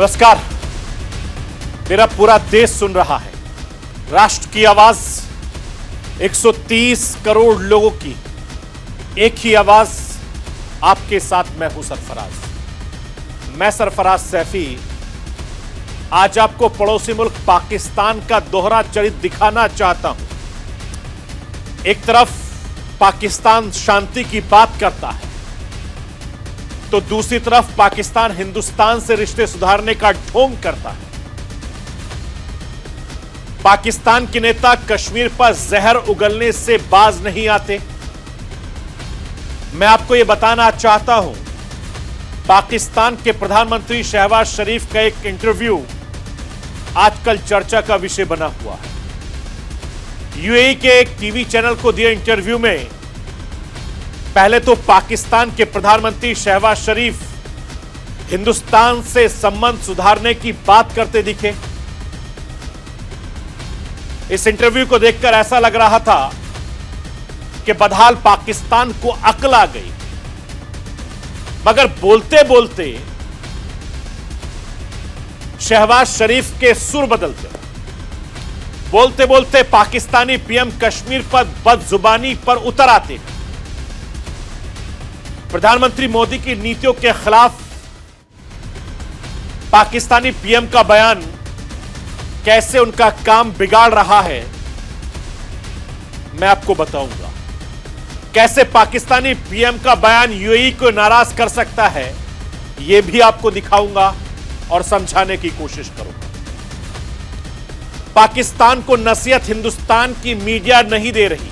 नमस्कार। मेरा पूरा देश सुन रहा है। राष्ट्र की आवाज 130 करोड़ लोगों की एक ही आवाज। आपके साथ मैं हूं सरफराज। मैं सरफराज सैफी आज आपको पड़ोसी मुल्क पाकिस्तान का दोहरा चरित्र दिखाना चाहता हूं। एक तरफ पाकिस्तान शांति की बात करता है तो दूसरी तरफ पाकिस्तान हिंदुस्तान से रिश्ते सुधारने का ढोंग करता है। पाकिस्तान के नेता कश्मीर पर जहर उगलने से बाज नहीं आते। मैं आपको यह बताना चाहता हूं, पाकिस्तान के प्रधानमंत्री शहबाज शरीफ का एक इंटरव्यू आजकल चर्चा का विषय बना हुआ है। यूएई के एक टीवी चैनल को दिए इंटरव्यू में पहले तो पाकिस्तान के प्रधानमंत्री शहबाज शरीफ हिंदुस्तान से संबंध सुधारने की बात करते दिखे। इस इंटरव्यू को देखकर ऐसा लग रहा था कि बदहाल पाकिस्तान को अक्ल आ गई, मगर बोलते बोलते शहबाज शरीफ के सुर बदलते, बोलते बोलते पाकिस्तानी पीएम कश्मीर पर बदजुबानी पर उतर आते हैं। प्रधानमंत्री मोदी की नीतियों के खिलाफ पाकिस्तानी पीएम का बयान कैसे उनका काम बिगाड़ रहा है, मैं आपको बताऊंगा। कैसे पाकिस्तानी पीएम का बयान यूएई को नाराज कर सकता है, यह भी आपको दिखाऊंगा और समझाने की कोशिश करूंगा। पाकिस्तान को नसीहत हिंदुस्तान की मीडिया नहीं दे रही।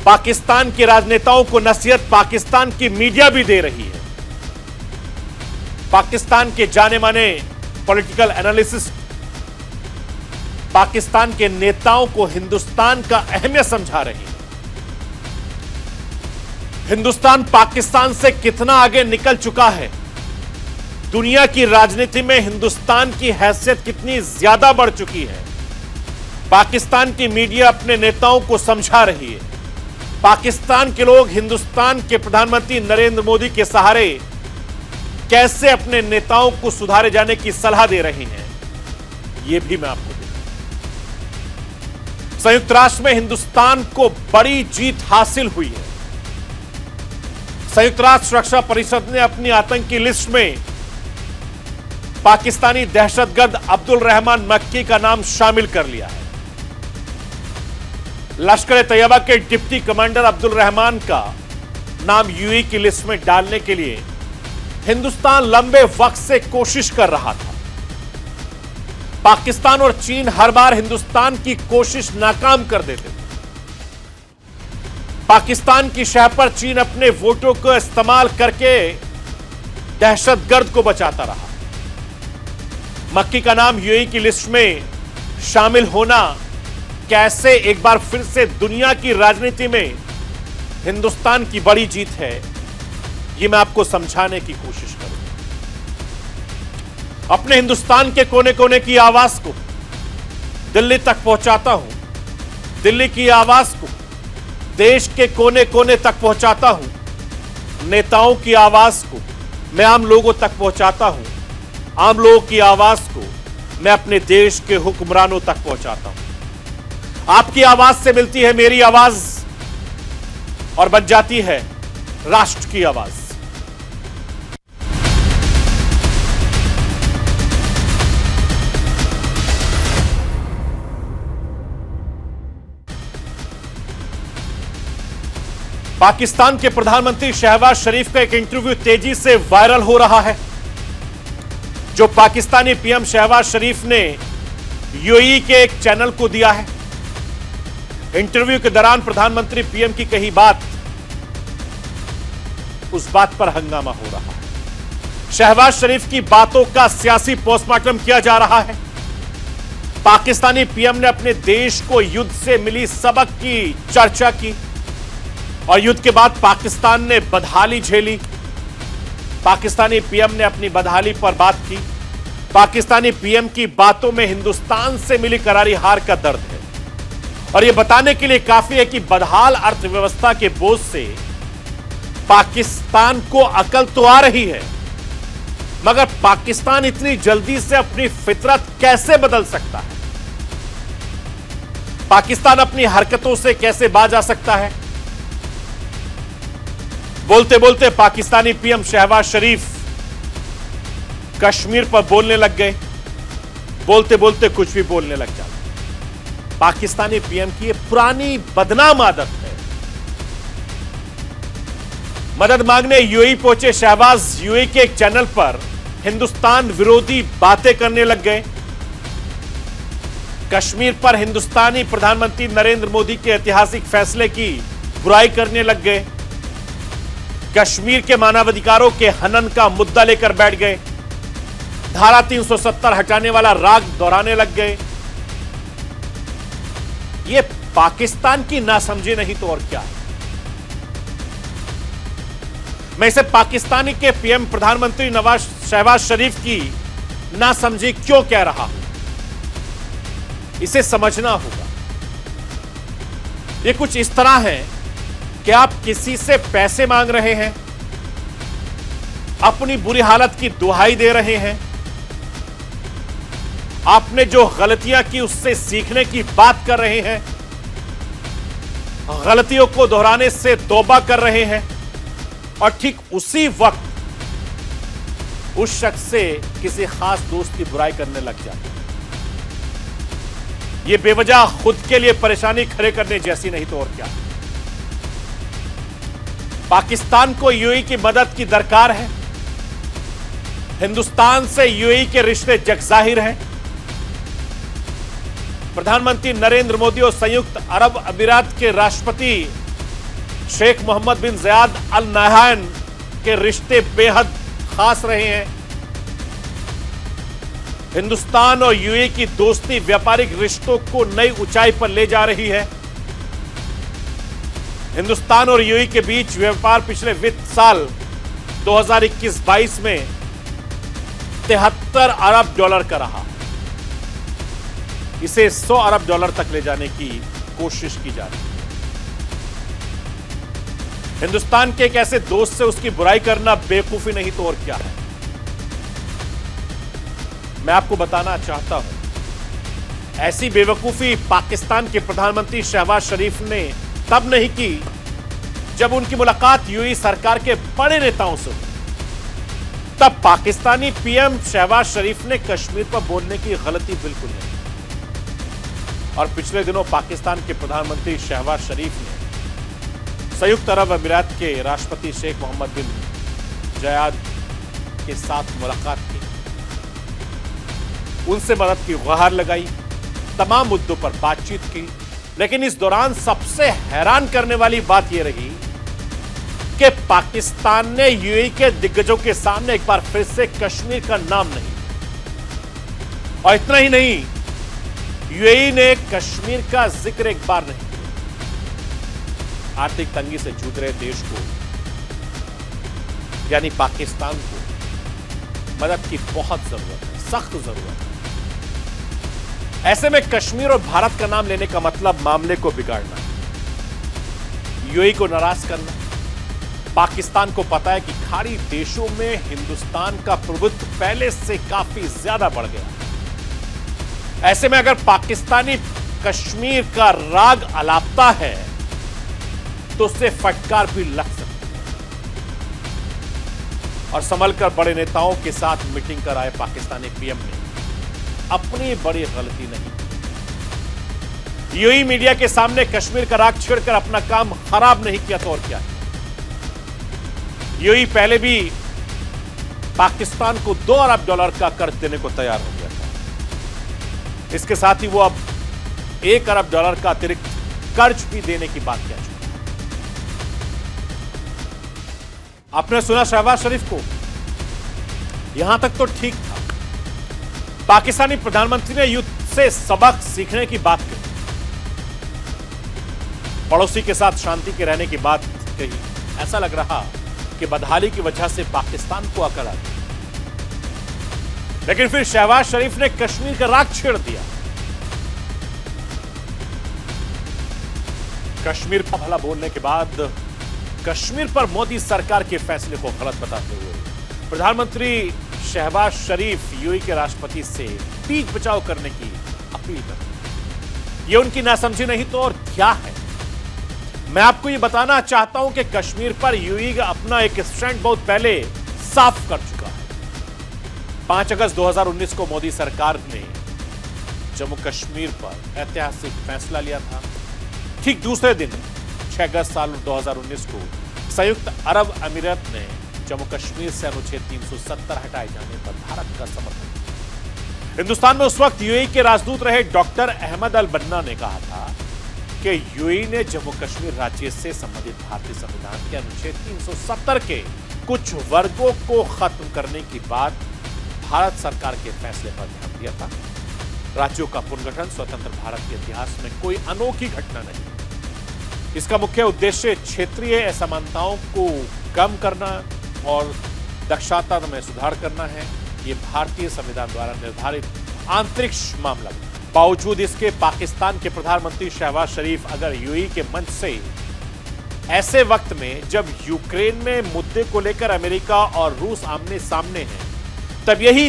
पाकिस्तान के राजनेताओं को नसीहत पाकिस्तान की मीडिया भी दे रही है। पाकिस्तान के जाने माने पॉलिटिकल एनालिसिस्ट पाकिस्तान के नेताओं को हिंदुस्तान का अहमियत समझा रहे हैं। हिंदुस्तान पाकिस्तान से कितना आगे निकल चुका है, दुनिया की राजनीति में हिंदुस्तान की हैसियत कितनी ज्यादा बढ़ चुकी है, पाकिस्तान की मीडिया अपने नेताओं को समझा रही है। पाकिस्तान के लोग हिंदुस्तान के प्रधानमंत्री नरेंद्र मोदी के सहारे कैसे अपने नेताओं को सुधारे जाने की सलाह दे रहे हैं, यह भी मैं आपको दिखाऊंगा। संयुक्त राष्ट्र में हिंदुस्तान को बड़ी जीत हासिल हुई है। संयुक्त राष्ट्र सुरक्षा परिषद ने अपनी आतंकी लिस्ट में पाकिस्तानी दहशतगर्द अब्दुल रहमान मक्की का नाम शामिल कर लिया है। लश्कर तैयबा के डिप्टी कमांडर अब्दुल रहमान का नाम यूएई की लिस्ट में डालने के लिए हिंदुस्तान लंबे वक्त से कोशिश कर रहा था। पाकिस्तान और चीन हर बार हिंदुस्तान की कोशिश नाकाम कर देते थे। पाकिस्तान की शह पर चीन अपने वोटों को इस्तेमाल करके दहशतगर्द को बचाता रहा। मक्की का नाम यूएई की लिस्ट में शामिल होना कैसे एक बार फिर से दुनिया की राजनीति में हिंदुस्तान की बड़ी जीत है, यह मैं आपको समझाने की कोशिश करूंगा। अपने हिंदुस्तान के कोने कोने की आवाज को दिल्ली तक पहुंचाता हूं। दिल्ली की आवाज को देश के कोने कोने तक पहुंचाता हूं। नेताओं की आवाज को मैं आम लोगों तक पहुंचाता हूं। आम लोगों की आवाज को मैं अपने देश के हुक्मरानों तक पहुंचाता हूं। आपकी आवाज से मिलती है मेरी आवाज और बन जाती है राष्ट्र की आवाज। पाकिस्तान के प्रधानमंत्री शहबाज शरीफ का एक इंटरव्यू तेजी से वायरल हो रहा है, जो पाकिस्तानी पीएम शहबाज शरीफ ने यूएई के एक चैनल को दिया है। इंटरव्यू के दौरान प्रधानमंत्री पीएम की कही बात, उस बात पर हंगामा हो रहा है। शहबाज शरीफ की बातों का सियासी पोस्टमार्टम किया जा रहा है। पाकिस्तानी पीएम ने अपने देश को युद्ध से मिली सबक की चर्चा की और युद्ध के बाद पाकिस्तान ने बदहाली झेली। पाकिस्तानी पीएम ने अपनी बदहाली पर बात की। पाकिस्तानी पीएम की बातों में हिंदुस्तान से मिली करारी हार का दर्द है और यह बताने के लिए काफी है कि बदहाल अर्थव्यवस्था के बोझ से पाकिस्तान को अकल तो आ रही है, मगर पाकिस्तान इतनी जल्दी से अपनी फितरत कैसे बदल सकता है? पाकिस्तान अपनी हरकतों से कैसे बाज आ सकता है? बोलते बोलते पाकिस्तानी पीएम शहबाज शरीफ कश्मीर पर बोलने लग गए। बोलते बोलते कुछ भी बोलने लग जाते। पाकिस्तानी पीएम की यह पुरानी बदनाम आदत है। मदद मांगने यूएई पहुंचे शहबाज यूएई के एक चैनल पर हिंदुस्तान विरोधी बातें करने लग गए। कश्मीर पर हिंदुस्तानी प्रधानमंत्री नरेंद्र मोदी के ऐतिहासिक फैसले की बुराई करने लग गए। कश्मीर के मानवाधिकारों के हनन का मुद्दा लेकर बैठ गए। धारा 370 हटाने वाला राग दोहराने लग गए। यह पाकिस्तान की नासमझी नहीं तो और क्या है? मैं इसे पाकिस्तानी के पीएम प्रधानमंत्री शहबाज शरीफ की नासमझी क्यों कह रहा हूं, इसे समझना होगा। यह कुछ इस तरह है कि आप किसी से पैसे मांग रहे हैं, अपनी बुरी हालत की दुहाई दे रहे हैं, आपने जो गलतियां की उससे सीखने की बात कर रहे हैं, गलतियों को दोहराने से तौबा कर रहे हैं, और ठीक उसी वक्त उस शख्स से किसी खास दोस्त की बुराई करने लग जाते हैं। यह बेवजह खुद के लिए परेशानी खड़े करने जैसी नहीं तो और क्या। पाकिस्तान को यूएई की मदद की दरकार है। हिंदुस्तान से यूएई के रिश्ते जगजाहिर हैं। प्रधानमंत्री नरेंद्र मोदी और संयुक्त अरब अमीरात के राष्ट्रपति शेख मोहम्मद बिन ज़ायद अल नहयान के रिश्ते बेहद खास रहे हैं। हिंदुस्तान और यूएई की दोस्ती व्यापारिक रिश्तों को नई ऊंचाई पर ले जा रही है। हिंदुस्तान और यूएई के बीच व्यापार पिछले वित्त साल 2021-22 में 73 अरब डॉलर का रहा। इसे 100 अरब डॉलर तक ले जाने की कोशिश की जा रही है। हिंदुस्तान के एक ऐसे दोस्त से उसकी बुराई करना बेवकूफी नहीं तो और क्या है। मैं आपको बताना चाहता हूं, ऐसी बेवकूफी पाकिस्तान के प्रधानमंत्री शहबाज शरीफ ने तब नहीं की जब उनकी मुलाकात यूएई सरकार के बड़े नेताओं से हुई। तब पाकिस्तानी पीएम शहबाज शरीफ ने कश्मीर पर बोलने की गलती बिल्कुल नहीं। और पिछले दिनों पाकिस्तान के प्रधानमंत्री शहबाज शरीफ ने संयुक्त अरब अमीरात के राष्ट्रपति शेख मोहम्मद बिन ज़ायद के साथ मुलाकात की, उनसे मदद की गुहार लगाई, तमाम मुद्दों पर बातचीत की। लेकिन इस दौरान सबसे हैरान करने वाली बात यह रही कि पाकिस्तान ने यूएई के दिग्गजों के सामने एक बार फिर से कश्मीर का नाम नहीं लिया। और इतना ही नहीं, यूएई ने कश्मीर का जिक्र एक बार नहीं। आर्थिक तंगी से जूझ रहे देश को, यानी पाकिस्तान को मदद की बहुत जरूरत है, सख्त जरूरत है। ऐसे में कश्मीर और भारत का नाम लेने का मतलब मामले को बिगाड़ना, यूएई को नाराज करना। पाकिस्तान को पता है कि खाड़ी देशों में हिंदुस्तान का प्रभुत्व पहले से काफी ज्यादा बढ़ गया। ऐसे में अगर पाकिस्तानी कश्मीर का राग अलापता है तो उससे फटकार भी लग सकती है। और संभलकर बड़े नेताओं के साथ मीटिंग कर आए पाकिस्तानी पीएम ने अपनी बड़ी गलती नहीं की। यूएई मीडिया के सामने कश्मीर का राग छेड़कर अपना काम खराब नहीं किया तो और क्या किया। यूएई पहले भी पाकिस्तान को 2 अरब डॉलर का कर्ज देने को तैयार हो गया था। इसके साथ ही वो अब 1 अरब डॉलर का अतिरिक्त कर्ज भी देने की बात कह चुका है। आपने सुना शहबाज शरीफ को, यहां तक तो ठीक था। पाकिस्तानी प्रधानमंत्री ने युद्ध से सबक सीखने की बात कही, पड़ोसी के साथ शांति के रहने की बात कही। ऐसा लग रहा कि बदहाली की वजह से पाकिस्तान को अकड़ आ गई। लेकिन फिर शहबाज शरीफ ने कश्मीर का राग छेड़ दिया। कश्मीर का भला बोलने के बाद कश्मीर पर मोदी सरकार के फैसले को गलत बताते हुए प्रधानमंत्री शहबाज शरीफ यूएई के राष्ट्रपति से बीच बचाव करने की अपील करते हैं। यह उनकी नासमझी नहीं तो और क्या है। मैं आपको यह बताना चाहता हूं कि कश्मीर पर यूएई अपना एक स्टैंड बहुत पहले साफ कर चुका है। 5 अगस्त 2019 को मोदी सरकार ने जम्मू कश्मीर पर ऐतिहासिक फैसला लिया था। ठीक दूसरे दिन 6 अगस्त साल 2019 को संयुक्त अरब अमीरात ने जम्मू कश्मीर से अनुच्छेद 370 हटाए जाने पर भारत का समर्थन किया। हिंदुस्तान में उस वक्त यूएई के राजदूत रहे डॉक्टर अहमद अल बन्ना ने कहा था कि यूएई ने जम्मू कश्मीर राज्य से संबंधित भारतीय संविधान के अनुच्छेद 370 के कुछ वर्गों को खत्म करने की बात भारत सरकार के फैसले पर ध्यान दिया था। राज्यों का पुनर्गठन स्वतंत्र भारत के इतिहास में कोई अनोखी घटना नहीं। इसका मुख्य उद्देश्य क्षेत्रीय असमानताओं को कम करना और दक्षता में सुधार करना है। यह भारतीय संविधान द्वारा निर्धारित आंतरिक मामला है। बावजूद इसके पाकिस्तान के प्रधानमंत्री शहबाज शरीफ अगर यूएई के मंच से ऐसे वक्त में जब यूक्रेन में मुद्दे को लेकर अमेरिका और रूस आमने सामने हैं, तब यही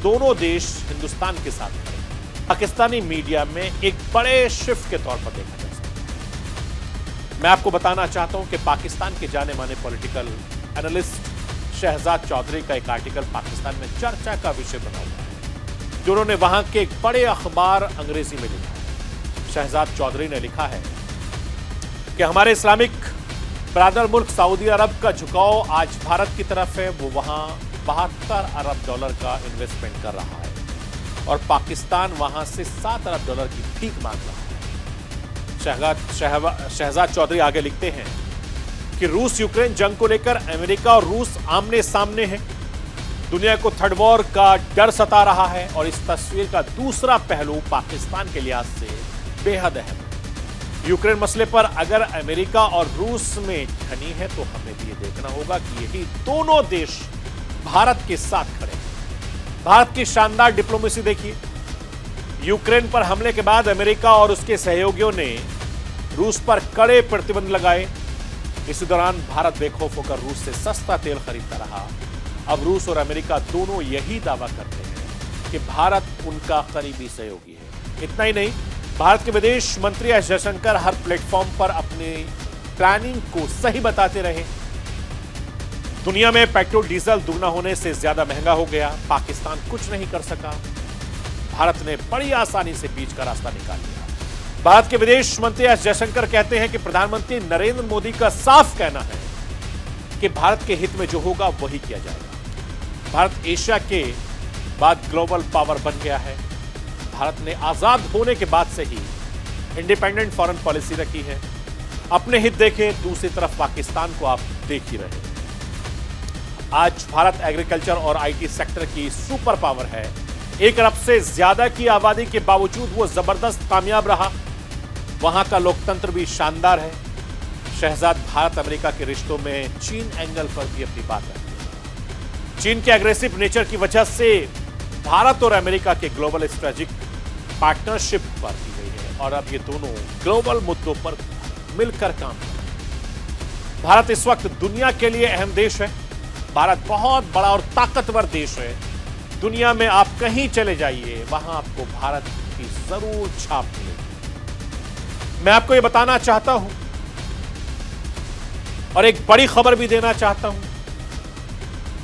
दोनों देश हिंदुस्तान के साथ खड़े। पाकिस्तानी मीडिया में एक बड़े शिफ्ट के तौर पर देखा जा सकता है। मैं आपको बताना चाहता हूं कि पाकिस्तान के जाने माने पॉलिटिकल एनालिस्ट शहजाद चौधरी का एक आर्टिकल पाकिस्तान में चर्चा का विषय बना हुआ है, जो उन्होंने वहां के एक बड़े अखबार अंग्रेजी में लिखा है। शहजाद चौधरी ने लिखा है कि हमारे इस्लामिक ब्रादर मुल्क सऊदी अरब का झुकाव आज भारत की तरफ है। वो वहां $72 अरब का इन्वेस्टमेंट कर रहा है और पाकिस्तान वहां से $7 अरब की भीख मांग रहा है। शहजाद चौधरी आगे लिखते हैं कि रूस यूक्रेन जंग को लेकर अमेरिका और रूस आमने सामने हैं। दुनिया को थर्ड वॉर का डर सता रहा है और इस तस्वीर का दूसरा पहलू पाकिस्तान के लिहाज से बेहद अहम है। यूक्रेन मसले पर अगर अमेरिका और रूस में ठनी है तो हमें भी ये देखना होगा कि यही दोनों देश भारत के साथ खड़े हैं। भारत की शानदार डिप्लोमेसी देखिए। यूक्रेन पर हमले के बाद अमेरिका और उसके सहयोगियों ने रूस पर कड़े प्रतिबंध लगाए। इसी दौरान भारत बेखौफ होकर रूस से सस्ता तेल खरीदता रहा। अब रूस और अमेरिका दोनों यही दावा करते हैं कि भारत उनका करीबी सहयोगी है। इतना ही नहीं, भारत के विदेश मंत्री एस जयशंकर हर प्लेटफॉर्म पर अपनी प्लानिंग को सही बताते रहे। दुनिया में पेट्रोल डीजल दुगना होने से ज्यादा महंगा हो गया, पाकिस्तान कुछ नहीं कर सका। भारत ने बड़ी आसानी से बीच का रास्ता निकाल लिया। भारत के विदेश मंत्री एस जयशंकर कहते हैं कि प्रधानमंत्री नरेंद्र मोदी का साफ कहना है कि भारत के हित में जो होगा वही किया जाएगा। भारत एशिया के बाद ग्लोबल पावर बन गया है। भारत ने आजाद होने के बाद से ही इंडिपेंडेंट फॉरेन पॉलिसी रखी है। अपने हित देखें, दूसरी तरफ पाकिस्तान को आप देख ही रहे हैं। आज भारत एग्रीकल्चर और आईटी सेक्टर की सुपर पावर है। 1 अरब से ज्यादा की आबादी के बावजूद वो जबरदस्त कामयाब रहा। वहां का लोकतंत्र भी शानदार है। शहजाद भारत अमेरिका के रिश्तों में चीन एंगल पर भी अपनी बात रखते हैं। चीन के एग्रेसिव नेचर की वजह से भारत और अमेरिका के ग्लोबल स्ट्रेटेजिक पार्टनरशिप पर की गई है और अब ये दोनों ग्लोबल मुद्दों पर मिलकर काम कर रहे हैं। भारत इस वक्त दुनिया के लिए अहम देश है। भारत बहुत बड़ा और ताकतवर देश है। दुनिया में आप कहीं चले जाइए, वहां आपको भारत की जरूर छाप मिलेगी। मैं आपको यह बताना चाहता हूं और एक बड़ी खबर भी देना चाहता हूं,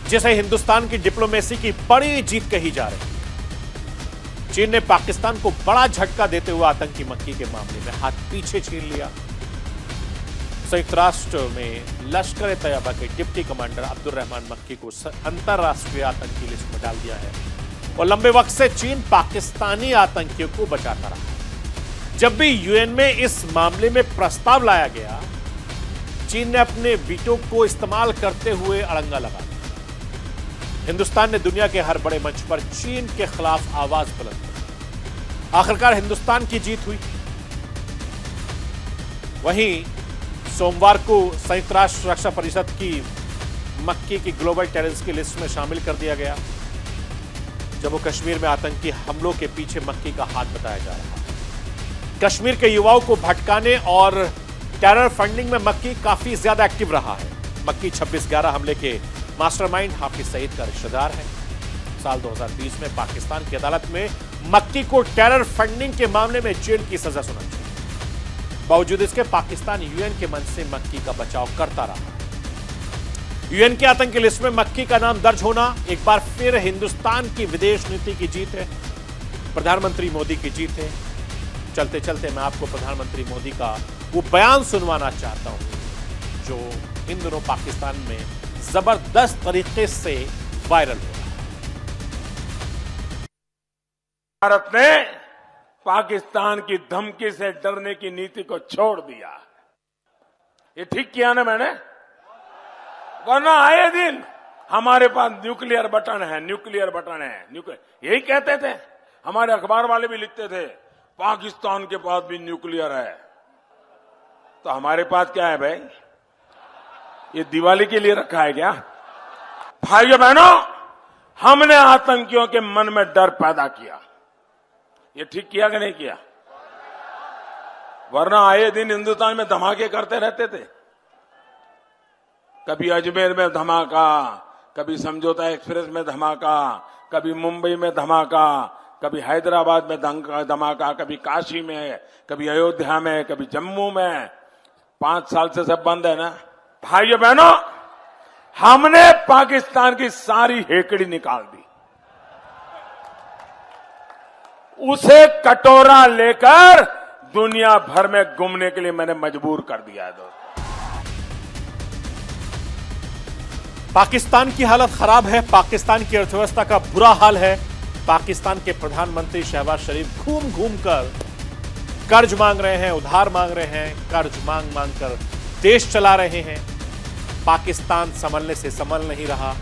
जिसे हिंदुस्तान की डिप्लोमेसी की बड़ी जीत कही जा रही है। चीन ने पाकिस्तान को बड़ा झटका देते हुए आतंकी मक्की के मामले में हाथ पीछे छीन लिया। संयुक्त राष्ट्र में लश्कर तैयबा के डिप्टी कमांडर अब्दुल रहमान मक्की को अंतरराष्ट्रीय आतंकी लिस्ट में डाल दिया है और लंबे वक्त से चीन पाकिस्तानी आतंकियों को बचाता रहा। जब भी यूएन में इस मामले में प्रस्ताव लाया गया, चीन ने अपने वीटो को इस्तेमाल करते हुए अड़ंगा लगा दिया। हिंदुस्तान ने दुनिया के हर बड़े मंच पर चीन के खिलाफ आवाज बुलंद की। आखिरकार हिंदुस्तान की जीत हुई। वहीं सोमवार को संयुक्त राष्ट्र सुरक्षा परिषद की मक्की की ग्लोबल टेररिस्ट की लिस्ट में शामिल कर दिया गया। जम्मू कश्मीर में आतंकी हमलों के पीछे मक्की का हाथ बताया जा रहा है। कश्मीर के युवाओं को भटकाने और टेरर फंडिंग में मक्की काफी ज्यादा एक्टिव रहा है। मक्की 26/11 हमले के मास्टरमाइंड हाफिज सईद का रिश्तेदार है। साल 2020 में पाकिस्तान की अदालत में मक्की को टेरर फंडिंग के मामले में जेल की सजा सुनाई। बावजूद इसके पाकिस्तान यूएन के मंच से मक्की का बचाव करता रहा। यूएन की आतंकी लिस्ट में मक्की का नाम दर्ज होना एक बार फिर हिंदुस्तान की विदेश नीति की जीत है, प्रधानमंत्री मोदी की जीत है। चलते चलते मैं आपको प्रधानमंत्री मोदी का वो बयान सुनवाना चाहता हूं जो इन दिनों पाकिस्तान में जबरदस्त तरीके से वायरल हो रहा है। भारत ने पाकिस्तान की धमकी से डरने की नीति को छोड़ दिया। ये ठीक किया ना मैंने? वरना आए दिन हमारे पास न्यूक्लियर बटन है, न्यूक्लियर बटन है, यही कहते थे। हमारे अखबार वाले भी लिखते थे पाकिस्तान के पास भी न्यूक्लियर है। तो हमारे पास क्या है भाई? ये दिवाली के लिए रखा है क्या? भाइयों बहनों, हमने आतंकियों के मन में डर पैदा किया। ये ठीक किया कि नहीं किया? वरना आए दिन हिंदुस्तान में धमाके करते रहते थे। कभी अजमेर में धमाका, कभी समझौता एक्सप्रेस में धमाका, कभी मुंबई में धमाका, कभी हैदराबाद में धमाका, कभी काशी में, कभी अयोध्या में, कभी जम्मू में। 5 साल से सब बंद है ना। भाइयों बहनों, हमने पाकिस्तान की सारी हेकड़ी निकाल दी। उसे कटोरा लेकर दुनिया भर में घूमने के लिए मैंने मजबूर कर दिया है दोस्तों। पाकिस्तान की हालत खराब है, पाकिस्तान की अर्थव्यवस्था का बुरा हाल है। पाकिस्तान के प्रधानमंत्री शहबाज शरीफ घूम घूम कर कर्ज मांग रहे हैं, उधार मांग रहे हैं, कर्ज मांग मांग कर देश चला रहे हैं। पाकिस्तान संभलने से संभल नहीं रहा।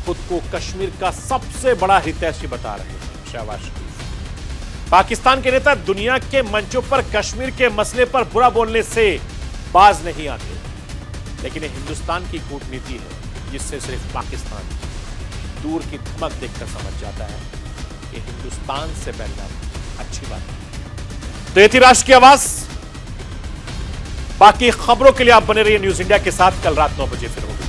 खुद को कश्मीर का सबसे बड़ा हितैषी बता रहे हैं शहबाज शरीफ। पाकिस्तान के नेता दुनिया के मंचों पर कश्मीर के मसले पर बुरा बोलने से बाज नहीं आते, लेकिन ये हिंदुस्तान की कूटनीति है जिससे सिर्फ पाकिस्तान दूर की धमक देखकर समझ जाता है कि हिंदुस्तान से बैठना अच्छी बात है। तो ये थी राष्ट्र की आवाज। बाकी खबरों के लिए आप बने रहिए न्यूज इंडिया के साथ। कल रात 9 बजे फिर होगी।